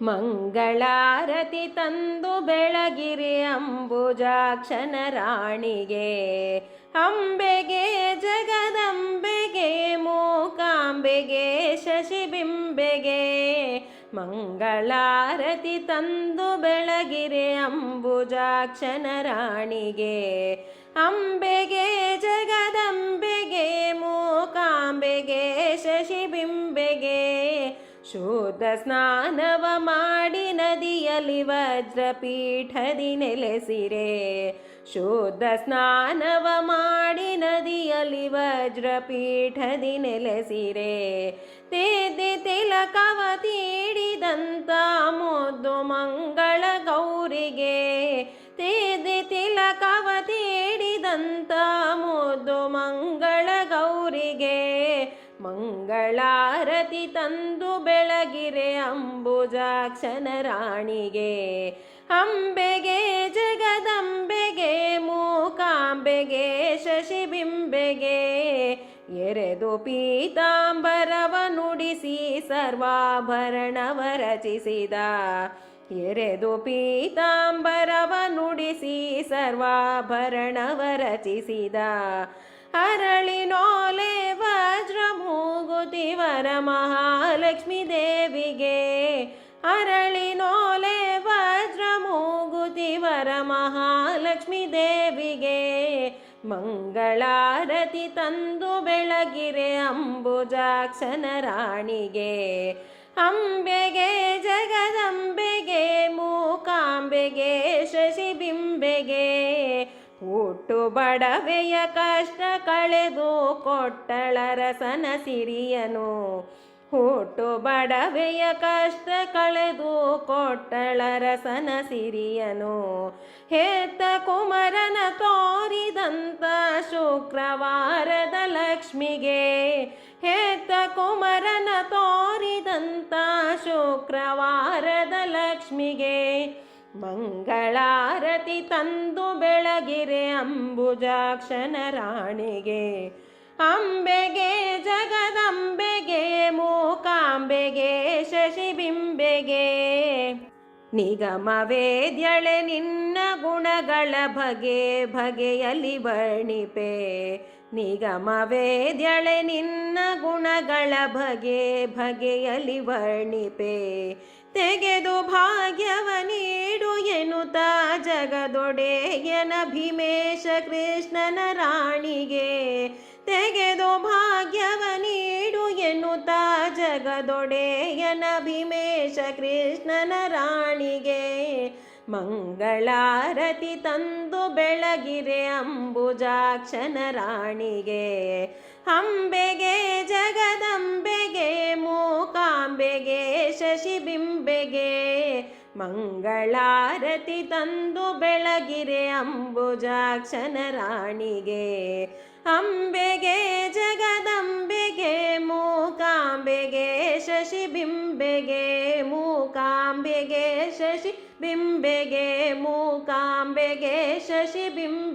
ಮಂಗಳಾರತಿ ತಂದು ಬೆಳಗಿರಿ ಅಂಬುಜಾಕ್ಷನ ರಾಣಿಗೆ, ಅಂಬೆಗೆ ಜಗದಂಬೆಗೆ ಮೂಕಾಂಬೆಗೆ ಶಶಿಬಿಂಬೆಗೆ. ಮಂಗಳಾರತಿ ತಂದು ಬೆಳಗಿರಿ ಅಂಬುಜಾಕ್ಷನ ರಾಣಿಗೆ, ಅಂಬೆಗೆ ಜಗದಂಬೆಗೆ ಮೂಕಾಂಬೆಗೆ ಶಶಿಬಿಂಬೆಗೆ. ಶುದ್ಧ ಸ್ನಾನವ ಮಾಡಿ ನದಿಯಲ್ಲಿ ವಜ್ರಪೀಠದಿ ನೆಲೆಸಿರೆ, ಶುದ್ಧ ಸ್ನಾನವ ಮಾಡಿ ನದಿಯಲ್ಲಿ ವಜ್ರಪೀಠದಿ ನೆಲೆಸಿರೆ. ತೇದೆ ತಿಲಕವ ತೀಡಿದಂತ ಮುದ್ದು ಮಂಗಳ ಗೌರಿಗೆ, ತೇದೆ ತಿಲಕವ ತೀಡಿದಂತ ಮುದ್ದು ಮಂಗಳ ಗೌರಿಗೆ. ಮಂಗಳಾರತಿ ತಂದು ಬೆಳಗಿರೆ ಅಂಬುಜಾಕ್ಷನ ರಾಣಿಗೆ, ಅಂಬೆಗೆ ಜಗದಂಬೆಗೆ ಮೂಕಾಂಬೆಗೆ ಶಶಿಬಿಂಬೆಗೆ. ಎರೆದು ಪೀತಾಂಬರವ ನುಡಿಸಿ ಸರ್ವಾಭರಣವ ರಚಿಸಿದ, ಎರೆದು ಪೀತಾಂಬರವ ನುಡಿಸಿ ಸರ್ವಾಭರಣವ ರಚಿಸಿದ. ಅರಳಿನೋಲೆ ವಜ್ರ ಮೂಗುತಿ ವರ ಮಹಾಲಕ್ಷ್ಮೀ ದೇವಿಗೆ, ಅರಳಿನೋಲೆ ವಜ್ರ ಮೂಗುತಿ ವರ ಮಹಾಲಕ್ಷ್ಮೀ ದೇವಿಗೆ. ಮಂಗಳಾರತಿ ತಂದು ಬೆಳಗಿರೆ ಅಂಬುಜಾಕ್ಷನ ರಾಣಿಗೆ, ಅಂಬೆಗೆ ಜಗದಂಬೆಗೆ ಮೂಕಾಂಬೆಗೆ ಶಶಿಬಿಂಬೆಗೆ. ಹುಟ್ಟು ಬಡವೆಯ ಕಷ್ಟ ಕಳೆದು ಕೊಟ್ಟಳರಸನ ಸಿರಿಯನು, ಹುಟ್ಟು ಬಡವೆಯ ಕಷ್ಟ ಕಳೆದು ಕೊಟ್ಟಳರಸನ ಸಿರಿಯನು. ಹೆತ್ತ ಕುಮರನ ತೋರಿದಂತ ಶುಕ್ರವಾರದ ಲಕ್ಷ್ಮಿಗೆ, ಹೆತ್ತ ಕುಮರನ ತೋರಿದಂತ ಶುಕ್ರವಾರದ ಲಕ್ಷ್ಮಿಗೆ. ಮಂಗಳಾರತಿ ತಂದು ಬೆಳಗಿರೆ ಅಂಬುಜಾಕ್ಷನ ರಾಣಿಗೆ, ಅಂಬೆಗೆ ಜಗದಂಬೆಗೆ ಮೂಕಾಂಬೆಗೆ ಶಶಿಬಿಂಬೆಗೆ. ನಿಗಮ ವೇದ್ಯಳೆ ನಿನ್ನ ಗುಣಗಳ ಬಗೆ ಬಗೆಯಲ್ಲಿ ವರ್ಣಿಪೆ, ನಿಗಮ ವೇದ್ಯಳೆ ನಿನ್ನ ಗುಣಗಳ ಬಗೆ ಬಗೆಯಲ್ಲಿ ವರ್ಣಿಪೆ. ತೆಗೆದು ಭಾಗ್ಯವ ನೀಡು ಎನ್ನುತ್ತ ಜಗದೊಡೆಯನ ಭೀಮೇಶ ಕೃಷ್ಣನ ರಾಣಿಗೆ, ತೆಗೆದು ಭಾಗ್ಯವ ನೀಡು ಎನ್ನುತ್ತ ಜಗದೊಡೆಯನ ಭೀಮೇಶ ಕೃಷ್ಣನ ರಾಣಿಗೆ. ಮಂಗಳಾರತಿ ತಂದು ಬೆಳಗಿರೆ ಅಂಬುಜಾಕ್ಷನ ರಾಣಿಗೆ, ಅಂಬೆಗೆ ಜಗದಂಬೆಗೆ ಮೂಕಾಂಬೆಗೆ ಶಶಿಬಿಂಬೆಗೆ. ಮಂಗಳಾರತಿ ತಂದು ಬೆಳಗಿರೆ ಅಂಬುಜಾಕ್ಷನ ರಾಣಿಗೆ, ಅಂಬೆಗೆ ಜಗದಂಬೆಗೆ ಮೂಕಾಂಬೆಗೆ ಶಶಿಬಿಂಬೆಗೆ. ಮೂಕಾಂಬೆಗೆ ಶಶಿಬಿಂಬೆಗೆ ಮೂಕಾಂಬೆಗೆ ಶಶಿಬಿಂಬೆಗೆ.